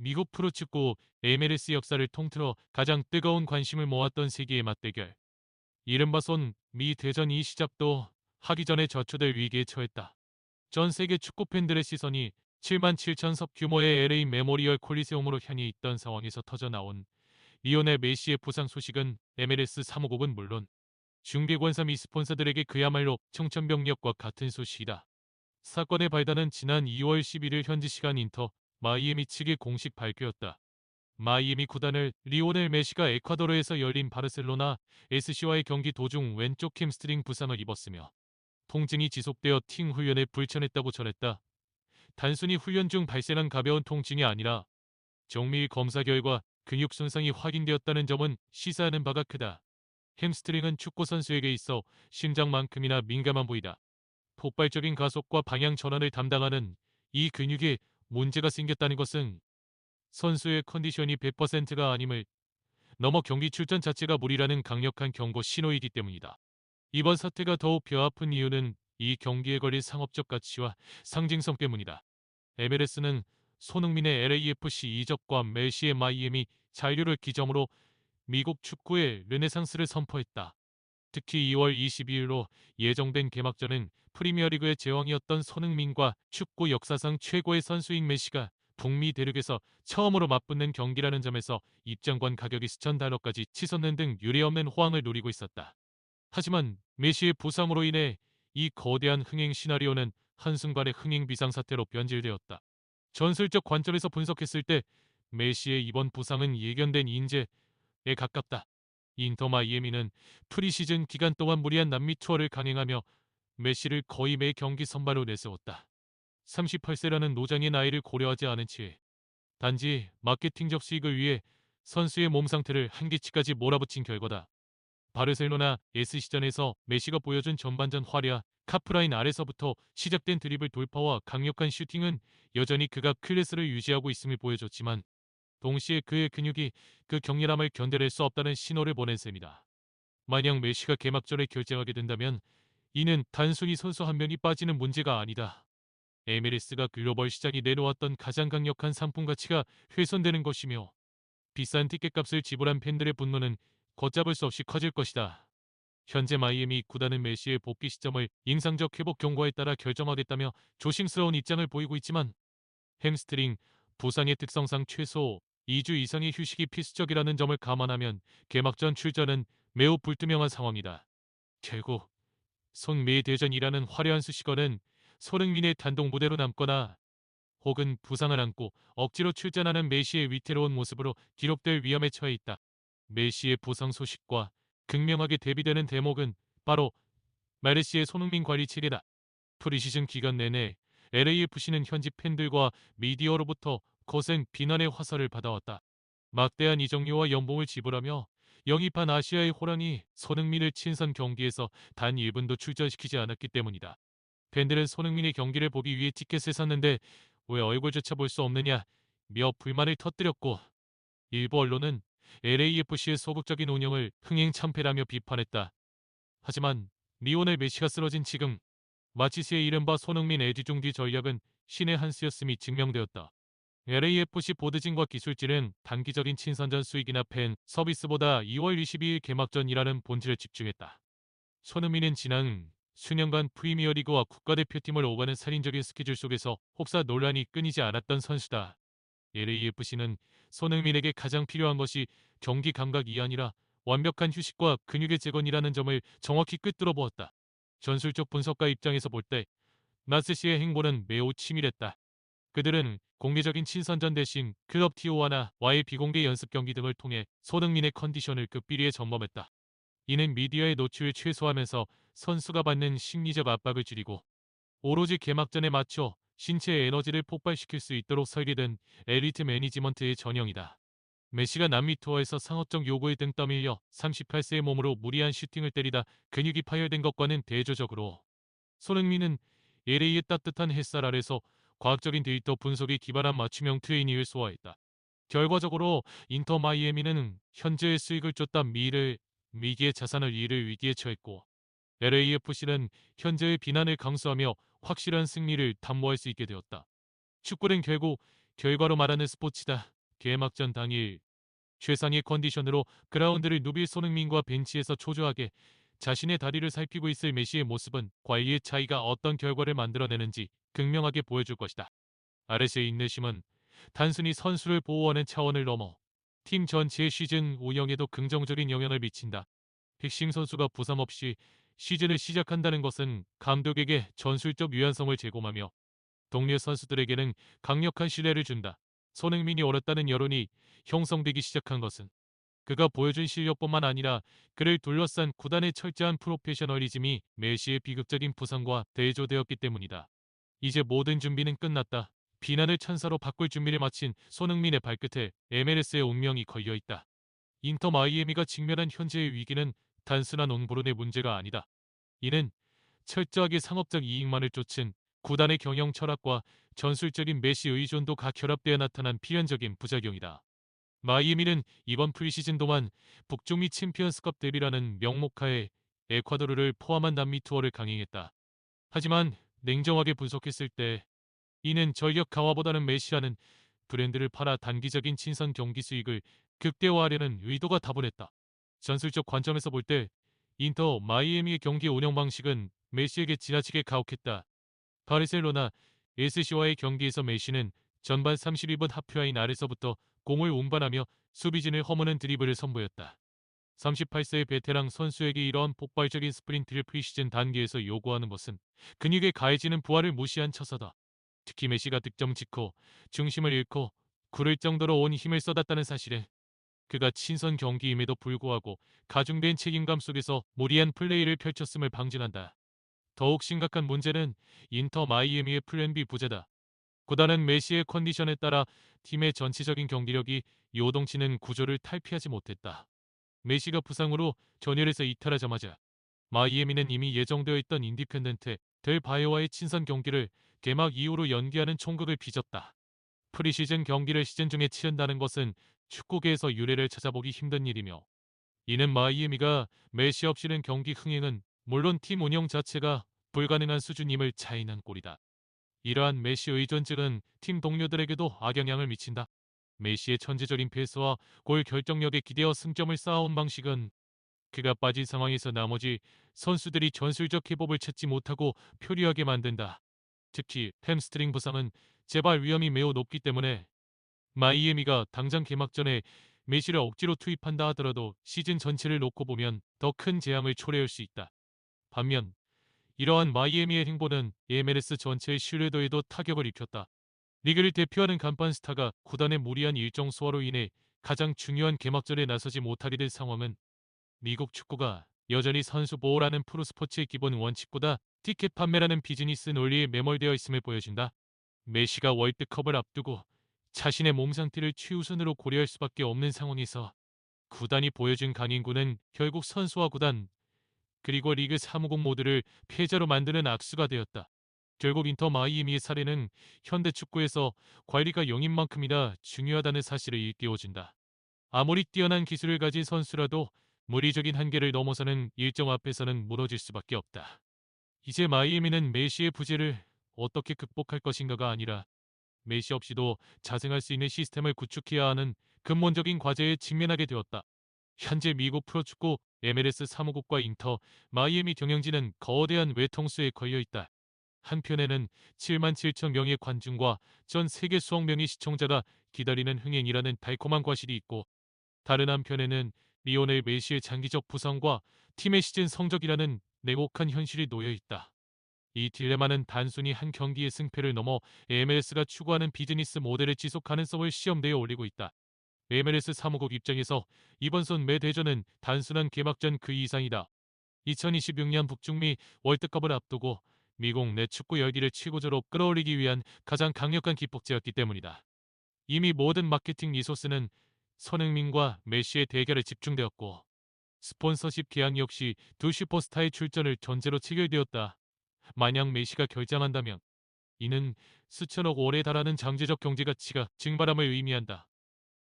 미국 프로축구 MLS 역사를 통틀어 가장 뜨거운 관심을 모았던 세계의 맞대결. 이른바 미 대전이 시작도 하기 전에 저초될 위기에 처했다. 전 세계 축구 팬들의 시선이 7만 7천석 규모의 LA 메모리얼 콜리세움으로 향해 있던 상황에서 터져나온 리오넬 메시의 부상 소식은 MLS 사무국은 물론 중계권 3위 스폰서들에게 그야말로 청천벽력과 같은 소식이다. 사건의 발단은 지난 2월 11일 현지 시간 인터 마이애미 측의 공식 발표였다. 마이애미 구단을 리오넬 메시가 에콰도르에서 열린 바르셀로나 SC와의 경기 도중 왼쪽 햄스트링 부상을 입었으며 통증이 지속되어 팀 훈련에 불참했다고 전했다. 단순히 훈련 중 발생한 가벼운 통증이 아니라 정밀 검사 결과 근육 손상이 확인되었다는 점은 시사하는 바가 크다. 햄스트링은 축구 선수에게 있어 심장만큼이나 민감한 부위다. 폭발적인 가속과 방향 전환을 담당하는 이 근육에 문제가 생겼다는 것은 선수의 컨디션이 100%가 아님을 넘어 경기 출전 자체가 무리라는 강력한 경고 신호이기 때문이다. 이번 사태가 더욱 뼈아픈 이유는 이 경기에 걸릴 상업적 가치와 상징성 때문이다. MLS는 손흥민의 LAFC 이적과 메시의 마이애미 잔류를 기점으로 미국 축구의 르네상스를 선포했다. 특히 2월 22일로 예정된 개막전은 프리미어리그의 제왕이었던 손흥민과 축구 역사상 최고의 선수인 메시가 북미 대륙에서 처음으로 맞붙는 경기라는 점에서 입장권 가격이 수천 달러까지 치솟는 등 유례없는 호황을 누리고 있었다. 하지만 메시의 부상으로 인해 이 거대한 흥행 시나리오는 한순간의 흥행 비상사태로 변질되었다. 전술적 관점에서 분석했을 때 메시의 이번 부상은 예견된 인재에 가깝다. 인터 마이애미는 프리시즌 기간 동안 무리한 남미 투어를 강행하며 메시를 거의 매 경기 선발로 내세웠다. 38세라는 노장의 나이를 고려하지 않은 채 단지 마케팅적 수익을 위해 선수의 몸 상태를 한계치까지 몰아붙인 결과다. 바르셀로나 S시전에서 메시가 보여준 전반전 활약, 카프라인 아래서부터 시작된 드리블 돌파와 강력한 슈팅은 여전히 그가 클래스를 유지하고 있음을 보여줬지만 동시에 그의 근육이 그 격렬함을 견뎌낼 수 없다는 신호를 보낸 셈이다. 만약 메시가 개막전에 결정하게 된다면 이는 단순히 선수 한 명이 빠지는 문제가 아니다. MLS가 글로벌 시장이 내놓았던 가장 강력한 상품 가치가 훼손되는 것이며 비싼 티켓값을 지불한 팬들의 분노는 걷잡을 수 없이 커질 것이다. 현재 마이애미 구단은 메시의 복귀 시점을 임상적 회복 경과에 따라 결정하겠다며 조심스러운 입장을 보이고 있지만 햄스트링 부상의 특성상 최소 2주 이상의 휴식이 필수적이라는 점을 감안하면 개막전 출전은 매우 불투명한 상황이다. 결국 손미 대전이라는 화려한 수식어는 손흥민의 단독 무대로 남거나 혹은 부상을 안고 억지로 출전하는 메시의 위태로운 모습으로 기록될 위험에 처해 있다. 메시의 부상 소식과 극명하게 대비되는 대목은 바로 마르시의 손흥민 관리 체계다. 프리시즌 기간 내내 LAFC는 현지 팬들과 미디어로부터 거센 비난의 화살을 받아왔다. 막대한 이적료와 연봉을 지불하며 영입한 아시아의 호랑이 손흥민을 친선 경기에서 단 1분도 출전시키지 않았기 때문이다. 팬들은 손흥민의 경기를 보기 위해 티켓을 샀는데 왜 얼굴조차 볼 수 없느냐 며 불만을 터뜨렸고 일부 언론은 LAFC의 소극적인 운영을 흥행참패라며 비판했다. 하지만 리오넬 메시가 쓰러진 지금 마치스의 이른바 손흥민 에디중디 전략은 신의 한 수였음이 증명되었다. LAFC 보드진과 기술진은 단기적인 친선전 수익이나 팬 서비스보다 2월 22일 개막전이라는 본질에 집중했다. 손흥민은 지난 수년간 프리미어리그와 국가대표팀을 오가는 살인적인 스케줄 속에서 혹사 논란이 끊이지 않았던 선수다. LAFC는 손흥민에게 가장 필요한 것이 경기 감각이 아니라 완벽한 휴식과 근육의 재건이라는 점을 정확히 꿰뚫어 보았다. 전술적 분석가 입장에서 볼 때 나스시의 행보는 매우 치밀했다. 그들은 공개적인 친선전 대신 클럽 티오와나와의 비공개 연습 경기 등을 통해 손흥민의 컨디션을 극비리에 점검했다. 이는 미디어의 노출을 최소화하면서 선수가 받는 심리적 압박을 줄이고 오로지 개막전에 맞춰 신체의 에너지를 폭발시킬 수 있도록 설계된 엘리트 매니지먼트의 전형이다. 메시가 남미 투어에서 상업적 요구에 등 떠밀려 38세의 몸으로 무리한 슈팅을 때리다 근육이 파열된 것과는 대조적으로 손흥민은 LA의 따뜻한 햇살 아래서 과학적인 데이터 분석에 기반한 맞춤형 트레이닝을 소화했다. 결과적으로 인터 마이애미는 현재의 수익을 쫓다 미기의 자산을 잃을 위기에 처했고 LAFC는 현재의 비난을 강수하며 확실한 승리를 담보할 수 있게 되었다. 축구는 결국 결과로 말하는 스포츠다. 개막전 당일 최상의 컨디션으로 그라운드를 누빌 손흥민과 벤치에서 초조하게 자신의 다리를 살피고 있을 메시의 모습은 과일의 차이가 어떤 결과를 만들어내는지 극명하게 보여줄 것이다. 아레스의 인내심은 단순히 선수를 보호하는 차원을 넘어 팀 전체의 시즌 운영에도 긍정적인 영향을 미친다. 픽싱 선수가 부상 없이 시즌을 시작한다는 것은 감독에게 전술적 유연성을 제공하며 동료 선수들에게는 강력한 신뢰를 준다. 손흥민이 옳았다는 여론이 형성되기 시작한 것은 그가 보여준 실력뿐만 아니라 그를 둘러싼 구단의 철저한 프로페셔널리즘이 메시의 비극적인 부상과 대조되었기 때문이다. 이제 모든 준비는 끝났다. 비난을 찬사로 바꿀 준비를 마친 손흥민의 발끝에 MLS의 운명이 걸려있다. 인터 마이애미가 직면한 현재의 위기는 단순한 온보론의 문제가 아니다. 이는 철저하게 상업적 이익만을 쫓은 구단의 경영 철학과 전술적인 메시 의존도가 결합되어 나타난 필연적인 부작용이다. 마이애미는 이번 프리시즌 동안 북중미 챔피언스컵 대비라는 명목하에 에콰도르를 포함한 남미 투어를 강행했다. 하지만 냉정하게 분석했을 때 이는 전력 강화보다는 메시라는 브랜드를 팔아 단기적인 친선 경기 수익을 극대화하려는 의도가 다분했다. 전술적 관점에서 볼 때 인터 마이애미의 경기 운영 방식은 메시에게 지나치게 가혹했다. 바르셀로나 SC와의 경기에서 메시는 전반 32분 하프라인 아래서부터 공을 운반하며 수비진을 허무는 드리블을 선보였다. 38세의 베테랑 선수에게 이러한 폭발적인 스프린트를 프리시즌 단계에서 요구하는 것은 근육에 가해지는 부하를 무시한 처사다. 특히 메시가 득점 직후 중심을 잃고 구를 정도로 온 힘을 쏟았다는 사실에 그가 친선 경기임에도 불구하고 가중된 책임감 속에서 무리한 플레이를 펼쳤음을 방진한다. 더욱 심각한 문제는 인터 마이애미의 플랜 B 부재다. 구단은 메시의 컨디션에 따라 팀의 전체적인 경기력이 요동치는 구조를 탈피하지 못했다. 메시가 부상으로 전열에서 이탈하자마자 마이애미는 이미 예정되어 있던 인디펜던트 델 바이오와의 친선 경기를 개막 이후로 연기하는 총극을 빚었다. 프리시즌 경기를 시즌 중에 치른다는 것은 축구계에서 유례를 찾아보기 힘든 일이며 이는 마이애미가 메시 없이는 경기 흥행은 물론 팀 운영 자체가 불가능한 수준임을 자인한 꼴이다. 이러한 메시 의존증은 팀 동료들에게도 악영향을 미친다. 메시의 천재적인 패스와 골 결정력에 기대어 승점을 쌓아온 방식은 그가 빠진 상황에서 나머지 선수들이 전술적 해법을 찾지 못하고 표류하게 만든다. 특히 햄스트링 부상은 재발 위험이 매우 높기 때문에 마이애미가 당장 개막전에 메시를 억지로 투입한다 하더라도 시즌 전체를 놓고 보면 더 큰 재앙을 초래할 수 있다. 반면 이러한 마이애미의 행보는 MLS 전체의 신뢰도에도 타격을 입혔다. 리그를 대표하는 간판 스타가 구단의 무리한 일정 소화로 인해 가장 중요한 개막전에 나서지 못하게 된 상황은 미국 축구가 여전히 선수 보호라는 프로스포츠의 기본 원칙보다 티켓 판매라는 비즈니스 논리에 매몰되어 있음을 보여준다. 메시가 월드컵을 앞두고 자신의 몸 상태를 최우선으로 고려할 수밖에 없는 상황에서 구단이 보여준 강인구는 결국 선수와 구단 그리고 리그 사무국 모두를 패자로 만드는 악수가 되었다. 결국 인터 마이애미의 사례는 현대 축구에서 관리가 영인만큼이나 중요하다는 사실을 일깨워준다. 아무리 뛰어난 기술을 가진 선수라도 물리적인 한계를 넘어서는 일정 앞에서는 무너질 수밖에 없다. 이제 마이애미는 메시의 부재를 어떻게 극복할 것인가가 아니라 메시 없이도 자생할 수 있는 시스템을 구축해야 하는 근본적인 과제에 직면하게 되었다. 현재 미국 프로축구 MLS 사무국과 인터 마이애미 경영진은 거대한 외통수에 걸려있다. 한편에는 7만 7천 명의 관중과 전 세계 수억 명의 시청자가 기다리는 흥행이라는 달콤한 과실이 있고 다른 한편에는 리오넬 메시의 장기적 부상과 팀의 시즌 성적이라는 냉혹한 현실이 놓여 있다. 이 딜레마는 단순히 한 경기의 승패를 넘어 MLS가 추구하는 비즈니스 모델의 지속 가능성을 시험대에 올리고 있다. MLS 사무국 입장에서 이번 선매 대전은 단순한 개막전 그 이상이다. 2026년 북중미 월드컵을 앞두고 미국 내 축구 열기를 최고조로 끌어올리기 위한 가장 강력한 기폭제였기 때문이다. 이미 모든 마케팅 리소스는 손흥민과 메시의 대결에 집중되었고 스폰서십 계약 역시 두 슈퍼스타의 출전을 전제로 체결되었다. 만약 메시가 결장한다면 이는 수천억 원에 달하는 잠재적 경제 가치가 증발함을 의미한다.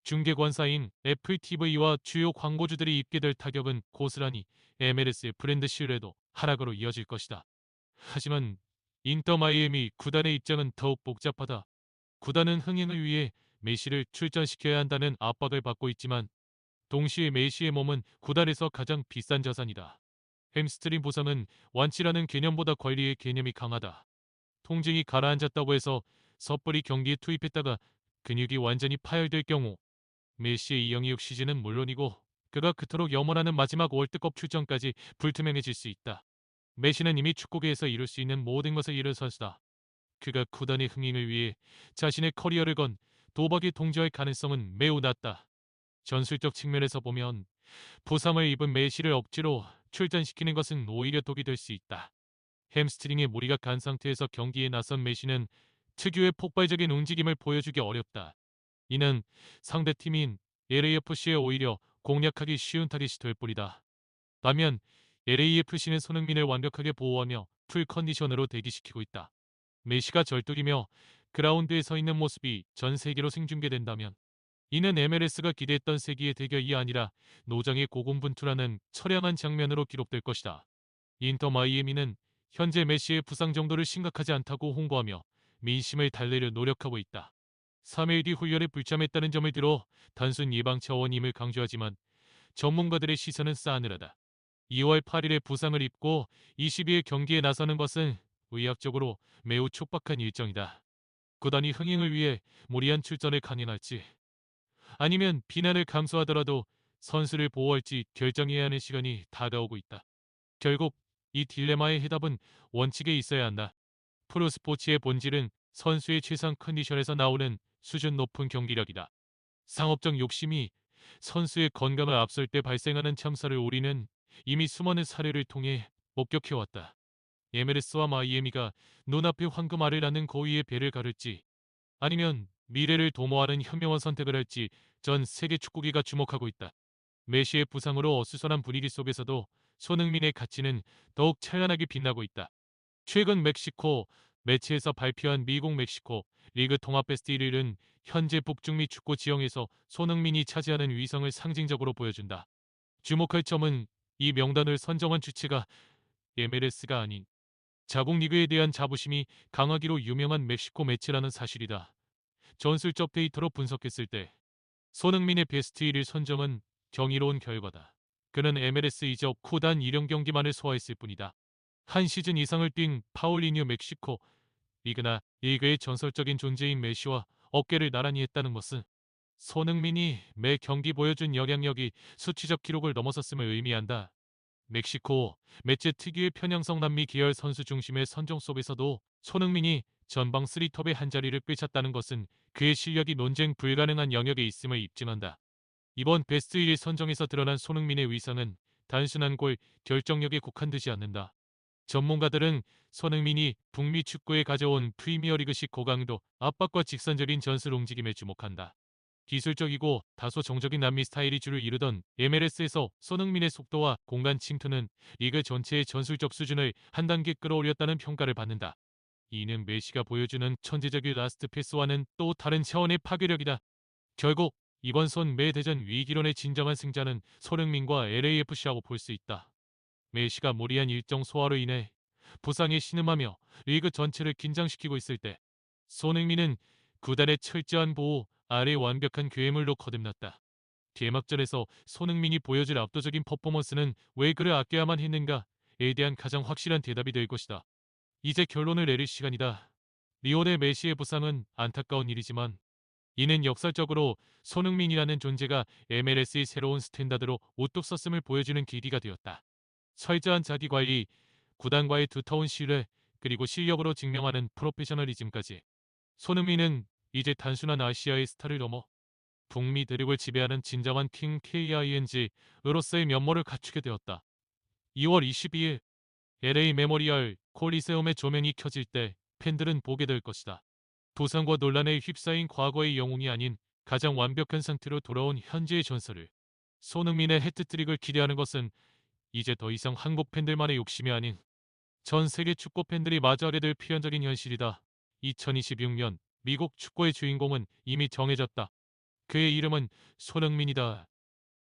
중개관사인 애플 TV와 주요 광고주들이 입게 될 타격은 고스란히 MLS의 브랜드 신뢰도 하락으로 이어질 것이다. 하지만 인터 마이애미 구단의 입장은 더욱 복잡하다. 구단은 흥행을 위해 메시를 출전시켜야 한다는 압박을 받고 있지만 동시에 메시의 몸은 구단에서 가장 비싼 자산이다. 햄스트링 부상은 완치라는 개념보다 관리의 개념이 강하다. 통증이 가라앉았다고 해서 섣불리 경기에 투입했다가 근육이 완전히 파열될 경우 메시의 2026 시즌은 물론이고 그가 그토록 염원하는 마지막 월드컵 출전까지 불투명해질 수 있다. 메시는 이미 축구계에서 이룰 수 있는 모든 것을 이룬 선수다. 그가 구단의 흥행을 위해 자신의 커리어를 건 도박에 동조할 가능성은 매우 낮다. 전술적 측면에서 보면 부상을 입은 메시를 억지로 출전시키는 것은 오히려 독이 될 수 있다. 햄스트링에 무리가 간 상태에서 경기에 나선 메시는 특유의 폭발적인 움직임을 보여주기 어렵다. 이는 상대팀인 LAFC에 오히려 공략하기 쉬운 타깃이 될 뿐이다. 반면 LAFC는 손흥민을 완벽하게 보호하며 풀 컨디션으로 대기시키고 있다. 메시가 절뚝이며 그라운드에 서 있는 모습이 전 세계로 생중계된다면 이는 MLS가 기대했던 세기의 대결이 아니라 노장의 고군분투라는 처량한 장면으로 기록될 것이다. 인터 마이애미는 현재 메시의 부상 정도를 심각하지 않다고 홍보하며 민심을 달래려 노력하고 있다. 3일 뒤 훈련에 불참했다는 점을 들어 단순 예방 차원임을 강조하지만 전문가들의 시선은 싸늘하다. 2월 8일에 부상을 입고 22일 경기에 나서는 것은 의학적으로 매우 촉박한 일정이다. 구단이 흥행을 위해 무리한 출전을 강행할지 아니면 비난을 감수하더라도 선수를 보호할지 결정해야 하는 시간이 다가오고 있다. 결국 이 딜레마의 해답은 원칙에 있어야 한다. 프로스포츠의 본질은 선수의 최상 컨디션에서 나오는 수준 높은 경기력이다. 상업적 욕심이 선수의 건강을 앞설 때 발생하는 참사를 우리는 이미 수많은 사례를 통해 목격해왔다. 에메레스와 마이애미가 눈앞에 황금알을 낳는 고위의 배를 가를지 아니면 미래를 도모하는 현명한 선택을 할지 전 세계 축구계가 주목하고 있다. 메시의 부상으로 어수선한 분위기 속에서도 손흥민의 가치는 더욱 찬란하게 빛나고 있다. 최근 멕시코 매체에서 발표한 미국 멕시코 리그 통합 베스트 1위는 현재 북중미 축구 지형에서 손흥민이 차지하는 위상을 상징적으로 보여준다. 주목할 점은 이 명단을 선정한 주체가 MLS가 아닌 자국 리그에 대한 자부심이 강하기로 유명한 멕시코 매체라는 사실이다. 전술적 데이터로 분석했을 때 손흥민의 베스트 1위 선정은 경이로운 결과다. 그는 MLS 이적 쿠단 1형 경기만을 소화했을 뿐이다. 한 시즌 이상을 뛴 파울리뉴 멕시코 리그나 리그의 전설적인 존재인 메시와 어깨를 나란히 했다는 것은 손흥민이 매 경기 보여준 영향력이 수치적 기록을 넘어섰음을 의미한다. 멕시코 매체 특유의 편향성 남미 계열 선수 중심의 선정 속에서도 손흥민이 전방 3톱의 한 자리를 꿰찼다는 것은 그의 실력이 논쟁 불가능한 영역에 있음을 입증한다. 이번 베스트 1위 선정에서 드러난 손흥민의 위상은 단순한 골 결정력에 국한되지 않는다. 전문가들은 손흥민이 북미 축구에 가져온 프리미어리그식 고강도 압박과 직선적인 전술 움직임에 주목한다. 기술적이고 다소 정적인 남미 스타일이 주를 이루던 MLS에서 손흥민의 속도와 공간 침투는 리그 전체의 전술적 수준을 한 단계 끌어올렸다는 평가를 받는다. 이는 메시가 보여주는 천재적인 라스트 패스와는 또 다른 차원의 파괴력이다. 결국 이번 손매 대전 위기론의 진정한 승자는 손흥민과 LAFC라고 볼 수 있다. 메시가 무리한 일정 소화로 인해 부상에 신음하며 리그 전체를 긴장시키고 있을 때 손흥민은 구단의 철저한 보호 아래 완벽한 괴물로 거듭났다. 개막전에서 손흥민이 보여줄 압도적인 퍼포먼스는 왜 그를 아껴야만 했는가에 대한 가장 확실한 대답이 될 것이다. 이제 결론을 내릴 시간이다. 리오넬 메시의 부상은 안타까운 일이지만 이는 역설적으로 손흥민이라는 존재가 MLS의 새로운 스탠다드로 우뚝 섰음을 보여주는 계기가 되었다. 철저한 자기관리, 구단과의 두터운 신뢰, 그리고 실력으로 증명하는 프로페셔널리즘까지. 손흥민은 이제 단순한 아시아의 스타를 넘어 북미 대륙을 지배하는 진정한 킹 KING으로서의 면모를 갖추게 되었다. 2월 22일 LA 메모리얼 콜리세움의 조명이 켜질 때 팬들은 보게 될 것이다. 부상과 논란에 휩싸인 과거의 영웅이 아닌 가장 완벽한 상태로 돌아온 현재의 전설을. 손흥민의 해트트릭을 기대하는 것은 이제 더 이상 한국 팬들만의 욕심이 아닌 전 세계 축구 팬들이 마주하게 될 필연적인 현실이다. 2026년 미국 축구의 주인공은 이미 정해졌다. 그의 이름은 손흥민이다.